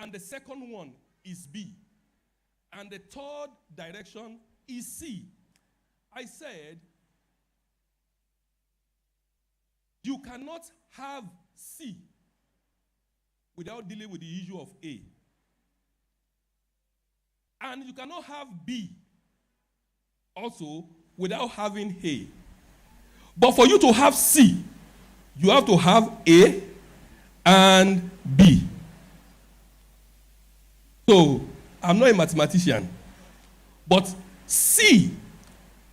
And the second one is B. And the third direction is C. I said, you cannot have C without dealing with the issue of A. And you cannot have B also without having A. But for you to have C, you have to have A and B. So, I'm not a mathematician, but C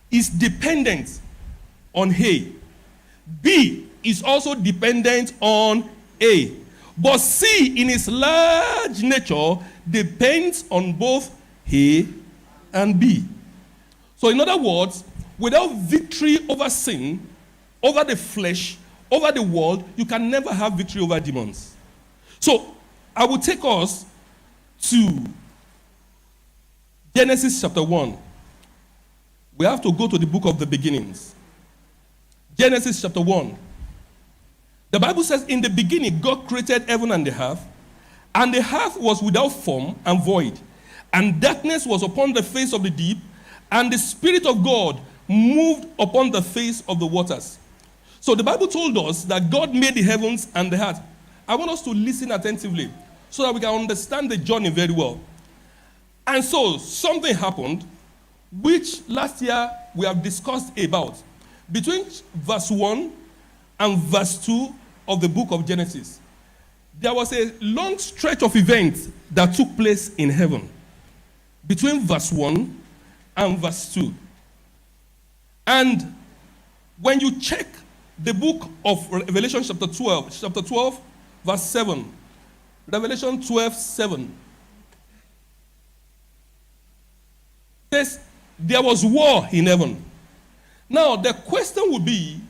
is dependent on A. B is also dependent on A. But C, in its large nature, depends on both A and B. So, in other words, without victory over sin, over the flesh, over the world, you can never have victory over demons. So, I will take us to Genesis chapter 1. We have to go to the book of the beginnings. Genesis chapter 1. The Bible says, in the beginning, God created heaven and the earth was without form and void, and darkness was upon the face of the deep, and the Spirit of God moved upon the face of the waters. So the Bible told us that God made the heavens and the earth. I want us to listen attentively so that we can understand the journey very well. And so something happened, which last year we have discussed about. Between verse 1 and verse 2 of the book of Genesis, there was a long stretch of events that took place in heaven. Between verse 1 and verse 2. And when you check the book of Revelation chapter 12, verse 7, Revelation 12, 7, says there was war in heaven. Now, the question would be,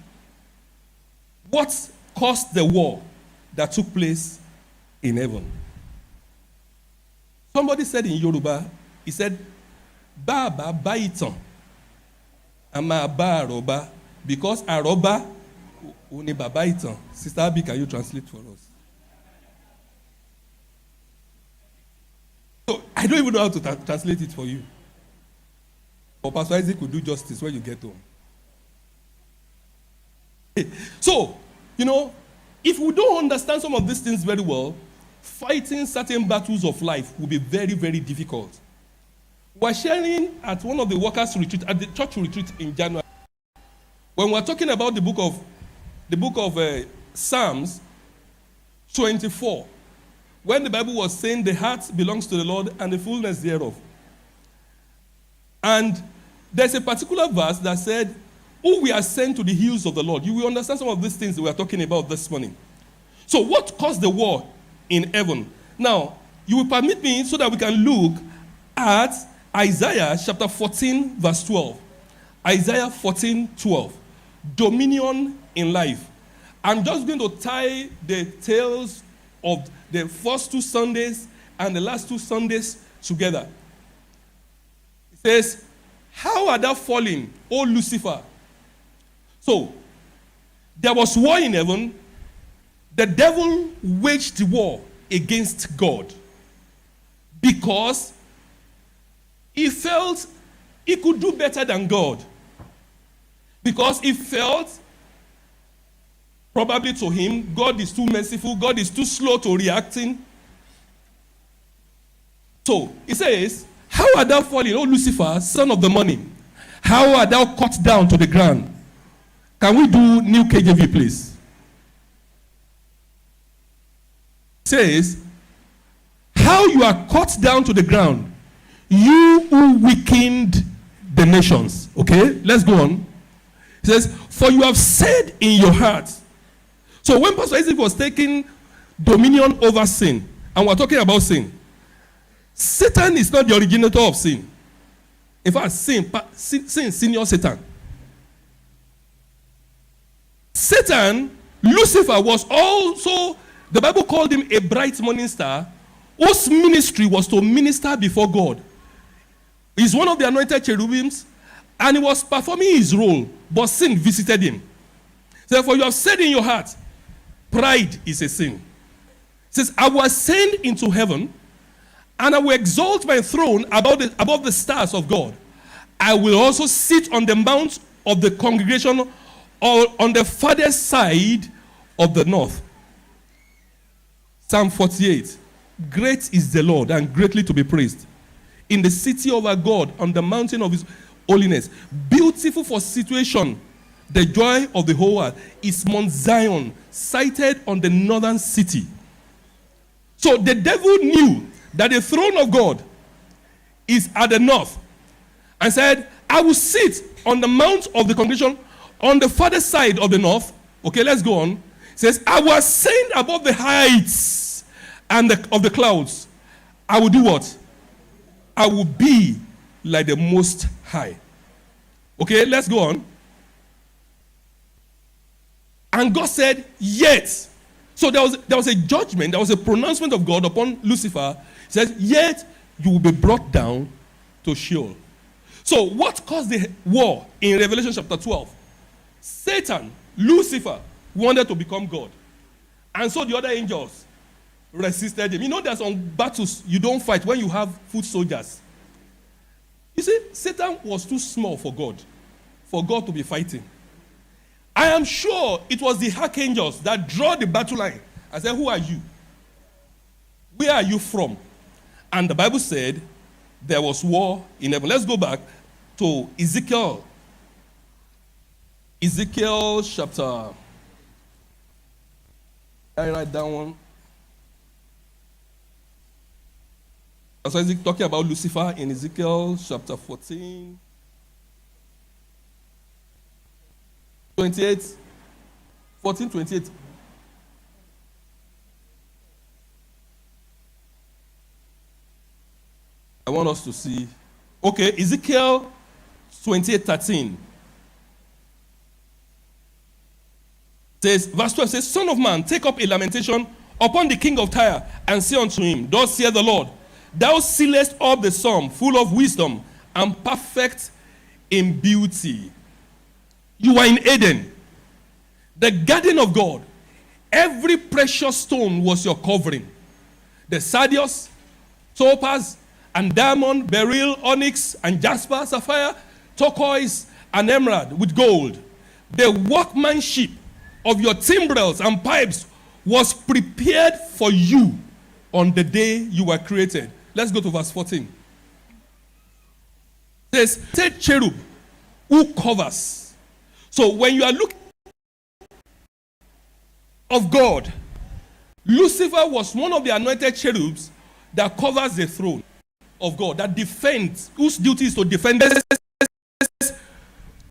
what caused the war that took place in heaven? Somebody said in Yoruba, he said, Baba baitan, ama ba aroba, because aroba uni baba itan. Sister Abby, can you translate for us? So, I don't even know how to translate it for you. But Pastor Isaac will do justice when you get home. So, if we don't understand some of these things very well, fighting certain battles of life will be very, very difficult. We're sharing at one of the workers' retreat, at the church retreat in January, when we're talking about the book of Psalms 24, when the Bible was saying the heart belongs to the Lord and the fullness thereof. And there's a particular verse that said, who we are sent to the hills of the Lord. You will understand some of these things that we are talking about this morning. So what caused the war in heaven? Now, you will permit me so that we can look at Isaiah chapter 14, verse 12. Isaiah 14, 12. Dominion in life. I'm just going to tie the tales of the first 2 Sundays and the last 2 Sundays together. It says, how art thou fallen, O Lucifer? So, there was war in heaven. The devil waged war against God because he felt he could do better than God. Because he felt, probably to him, God is too merciful, God is too slow to reacting. So, he says, how art thou fallen, O Lucifer, son of the morning? How art thou cut down to the ground? Can we do New KJV, please? It says, how you are cut down to the ground, you who weakened the nations. Okay, let's go on. It says, for you have said in your heart. So when Pastor Isaac was taking dominion over sin, and we're talking about sin, Satan is not the originator of sin. In fact, sin senior Satan. Satan, Lucifer, was also, the Bible called him a bright morning star, whose ministry was to minister before God. He's one of the anointed cherubims, and he was performing his role, but sin visited him. Therefore, you have said in your heart, pride is a sin. It says, I was sent into heaven And I will exalt my throne above the stars of God. I will also sit on the mount of the congregation or on the farthest side of the north. Psalm 48. Great is the Lord and greatly to be praised. In the city of our God, on the mountain of his holiness. Beautiful for situation, the joy of the whole world, is Mount Zion, sited on the northern city. So the devil knew that the throne of God is at the north, and said, I will sit on the mount of the congregation on the farther side of the north. Okay, let's go on. It says, I will ascend above the heights and of the clouds. I will do what? I will be like the Most High. Okay, let's go on. And God said, yet. So there was a judgment, there was a pronouncement of God upon Lucifer. He says, yet you will be brought down to Sheol. So what caused the war in Revelation chapter 12? Satan, Lucifer, wanted to become God. And so the other angels resisted him. You know, there's some battles you don't fight when you have foot soldiers. You see, Satan was too small for God to be fighting. I am sure it was the archangels that drew the battle line. I said, who are you? Where are you from? And the Bible said there was war in heaven. Let's go back to Ezekiel. Ezekiel chapter. I write down one. So Ezekiel talking about Lucifer in Ezekiel chapter 14. 28. 14, 28. I want us to see. Okay, Ezekiel 28:13. Says, verse 12 says, Son of man, take up a lamentation upon the king of Tyre, and say unto him, Thus saith the Lord, thou sealest up the sum, full of wisdom, and perfect in beauty. You are in Eden, the garden of God. Every precious stone was your covering. The sardius, topaz, and diamond, beryl, onyx, and jasper, sapphire, turquoise, and emerald with gold. The workmanship of your timbrels and pipes was prepared for you on the day you were created. Let's go to verse 14. It says, take cherub who covers. So when you are looking of God, Lucifer was one of the anointed cherubs that covers the throne of God, that defends, whose duty is to defend